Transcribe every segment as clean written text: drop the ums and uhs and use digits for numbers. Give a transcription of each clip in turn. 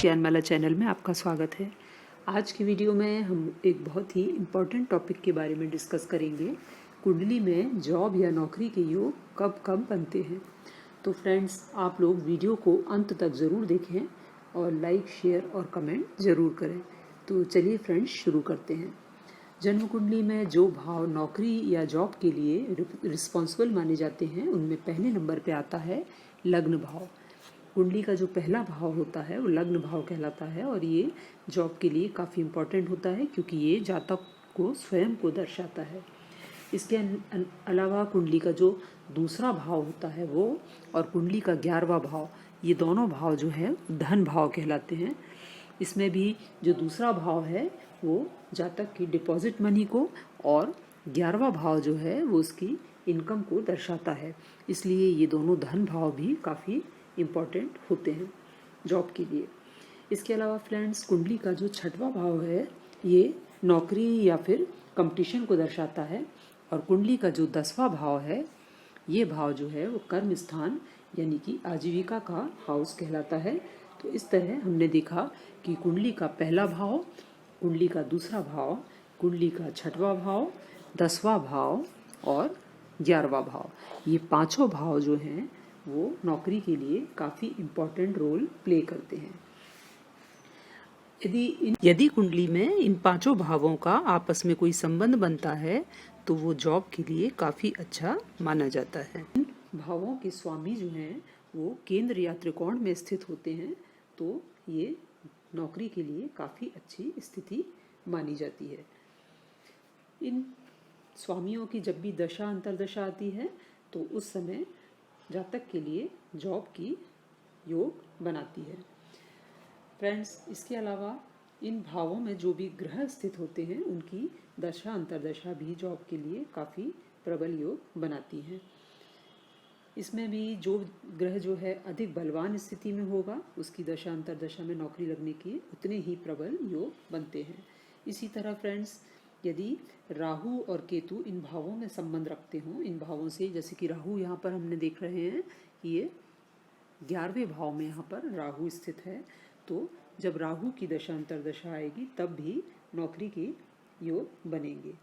ज्ञानमाला channel में आपका स्वागत है। आज की वीडियो में हम एक बहुत ही इम्पोर्टेंट टॉपिक के बारे में डिस्कस करेंगे। कुंडली में जॉब या नौकरी के योग कब कब बनते हैं। तो फ्रेंड्स, आप लोग वीडियो को अंत तक ज़रूर देखें और लाइक, शेयर और कमेंट ज़रूर करें। तो चलिए फ्रेंड्स, शुरू करते हैं। जन्म कुंडली में जो भाव नौकरी या जॉब के लिए रिस्पॉन्सिबल माने जाते हैं, उनमें पहले नंबर पे आता है लग्न भाव। कुंडली का जो पहला भाव होता है वो लग्न भाव कहलाता है और ये जॉब के लिए काफ़ी इम्पोर्टेंट होता है, क्योंकि ये जातक को स्वयं को दर्शाता है। इसके अलावा कुंडली का जो दूसरा भाव होता है वो और कुंडली का 11वां भाव, ये दोनों भाव जो है धन भाव कहलाते हैं। इसमें भी जो दूसरा भाव है वो जातक की डिपॉजिट मनी को और 11वां भाव जो है वो उसकी इनकम को दर्शाता है। इसलिए ये दोनों धन भाव भी काफ़ी इम्पॉर्टेंट होते हैं जॉब के लिए। इसके अलावा फ्रेंड्स, कुंडली का जो 6वां भाव है ये नौकरी या फिर कंपटीशन को दर्शाता है और कुंडली का जो 10वां भाव है ये भाव जो है वो कर्म स्थान यानी कि आजीविका का हाउस कहलाता है। तो इस तरह हमने देखा कि कुंडली का पहला भाव, कुंडली का दूसरा भाव, कुंडली का 6वां भाव, 10वां भाव और 11वां भाव, ये पांचों भाव जो हैं वो नौकरी के लिए काफ़ी इम्पोर्टेंट रोल प्ले करते हैं। यदि कुंडली में इन पांचों भावों का आपस में कोई संबंध बनता है तो वो जॉब के लिए काफ़ी अच्छा माना जाता है। इन भावों के स्वामी जो हैं वो केंद्र या त्रिकोण में स्थित होते हैं, तो ये नौकरी के लिए काफ़ी अच्छी स्थिति मानी जाती है। इन स्वामियों की जब भी दशा अंतर्दशा आती है तो उस समय जातक के लिए जॉब की योग बनाती है। फ्रेंड्स, इसके अलावा इन भावों में जो भी ग्रह स्थित होते हैं उनकी दशा अंतर्दशा भी जॉब के लिए काफ़ी प्रबल योग बनाती हैं। इसमें भी जो ग्रह जो है अधिक बलवान स्थिति में होगा उसकी दशा अंतर्दशा में नौकरी लगने के उतने ही प्रबल योग बनते हैं। इसी तरह फ्रेंड्स, यदि राहु और केतु इन भावों में संबंध रखते हों, इन भावों से, जैसे कि राहु यहाँ पर हमने देख रहे हैं कि ये 11वें भाव में यहाँ पर राहु स्थित है, तो जब राहु की दशा अंतर्दशा आएगी तब भी नौकरी के योग बनेंगे।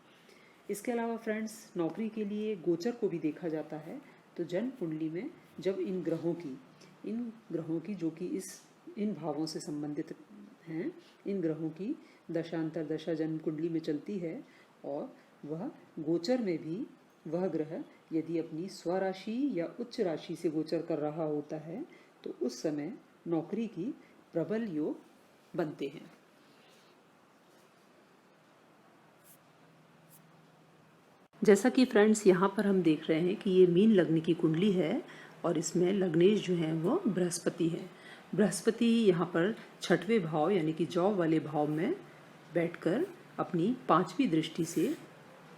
इसके अलावा फ्रेंड्स, नौकरी के लिए गोचर को भी देखा जाता है। तो जन्म कुंडली में जब इन ग्रहों की जो कि इन भावों से संबंधित हैं, इन ग्रहों की दशा अंतर्दशा जन्म कुंडली में चलती है और वह गोचर में भी वह ग्रह यदि अपनी स्वराशि या उच्च राशि से गोचर कर रहा होता है तो उस समय नौकरी की प्रबल योग बनते हैं। जैसा कि फ्रेंड्स यहाँ पर हम देख रहे हैं कि ये मीन लग्न की कुंडली है और इसमें लग्नेश जो हैं वो बृहस्पति हैं। बृहस्पति यहाँ पर 6वें भाव यानी कि जॉब वाले भाव में बैठकर अपनी 5वीं दृष्टि से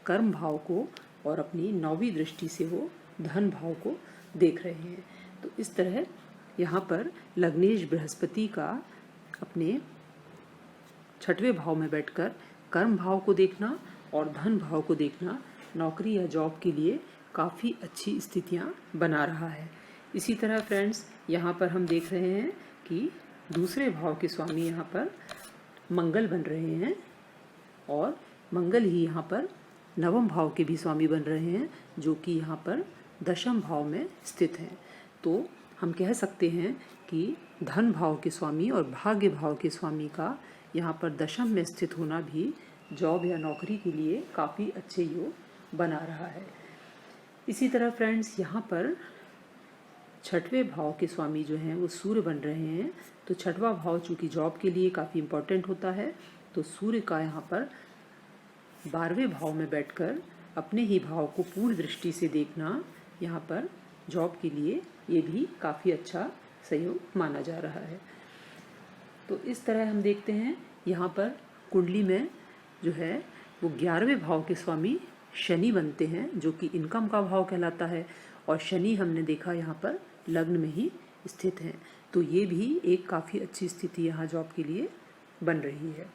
कर्म भाव को और अपनी 9वीं दृष्टि से वो धन भाव को देख रहे हैं। तो इस तरह यहाँ पर लग्नेश बृहस्पति का अपने 6वें भाव में बैठकर कर्म भाव को देखना और धन भाव को देखना नौकरी या जॉब के लिए काफ़ी अच्छी स्थितियाँ बना रहा है। इसी तरह फ्रेंड्स, यहाँ पर हम देख रहे हैं कि दूसरे भाव के स्वामी यहाँ पर मंगल बन रहे हैं और मंगल ही यहाँ पर 9वें भाव के भी स्वामी बन रहे हैं, जो कि यहाँ पर 10वें भाव में स्थित हैं। तो हम कह सकते हैं कि धन भाव के स्वामी और भाग्य भाव के स्वामी का यहाँ पर 10वें में स्थित होना भी जॉब या नौकरी के लिए काफ़ी अच्छे योग बना रहा है। इसी तरह फ्रेंड्स, यहाँ पर 6वें भाव के स्वामी जो हैं वो सूर्य बन रहे हैं। तो 6वां भाव चूँकि जॉब के लिए काफ़ी इम्पोर्टेंट होता है, तो सूर्य का यहाँ पर 12वें भाव में बैठकर अपने ही भाव को पूर्ण दृष्टि से देखना यहाँ पर जॉब के लिए ये भी काफ़ी अच्छा सहयोग माना जा रहा है। तो इस तरह हम देखते हैं यहाँ पर कुंडली में जो है वो 11वें भाव के स्वामी शनि बनते हैं, जो कि इनकम का भाव कहलाता है और शनि हमने देखा यहाँ पर लग्न में ही स्थित हैं। तो ये भी एक काफ़ी अच्छी स्थिति यहाँ जॉब के लिए बन रही है।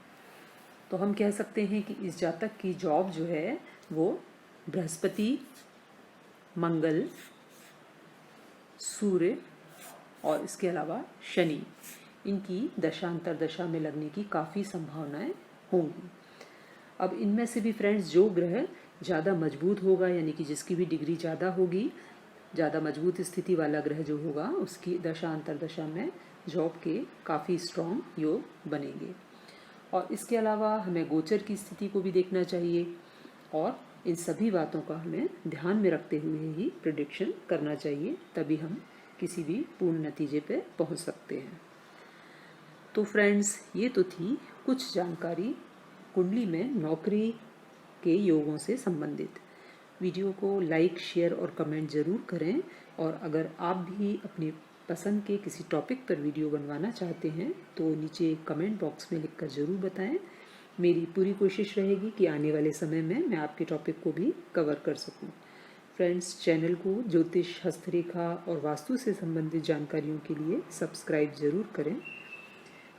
तो हम कह सकते हैं कि इस जातक की जॉब जो है वो बृहस्पति, मंगल, सूर्य और इसके अलावा शनि, इनकी दशांतर दशा में लगने की काफ़ी संभावनाएं होंगी। अब इनमें से भी फ्रेंड्स जो ग्रह ज़्यादा मजबूत होगा, यानी कि जिसकी भी डिग्री ज़्यादा होगी, ज़्यादा मजबूत स्थिति वाला ग्रह जो होगा उसकी दशांतर दशा में जॉब के काफ़ी स्ट्रॉन्ग योग बनेंगे। और इसके अलावा हमें गोचर की स्थिति को भी देखना चाहिए और इन सभी बातों का हमें ध्यान में रखते हुए ही प्रिडिक्शन करना चाहिए, तभी हम किसी भी पूर्ण नतीजे पे पहुंच सकते हैं। तो फ्रेंड्स, ये तो थी कुछ जानकारी कुंडली में नौकरी के योगों से संबंधित। वीडियो को लाइक, शेयर और कमेंट ज़रूर करें, और अगर आप भी अपनी पसंद के किसी टॉपिक पर वीडियो बनवाना चाहते हैं तो नीचे कमेंट बॉक्स में लिखकर ज़रूर बताएं। मेरी पूरी कोशिश रहेगी कि आने वाले समय में मैं आपके टॉपिक को भी कवर कर सकूं। फ्रेंड्स, चैनल को ज्योतिष, हस्तरेखा और वास्तु से संबंधित जानकारियों के लिए सब्सक्राइब ज़रूर करें।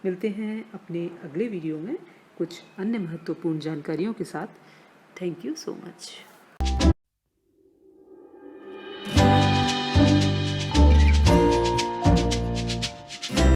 मिलते हैं अपने अगले वीडियो में कुछ अन्य महत्वपूर्ण जानकारियों के साथ। Thank you so much.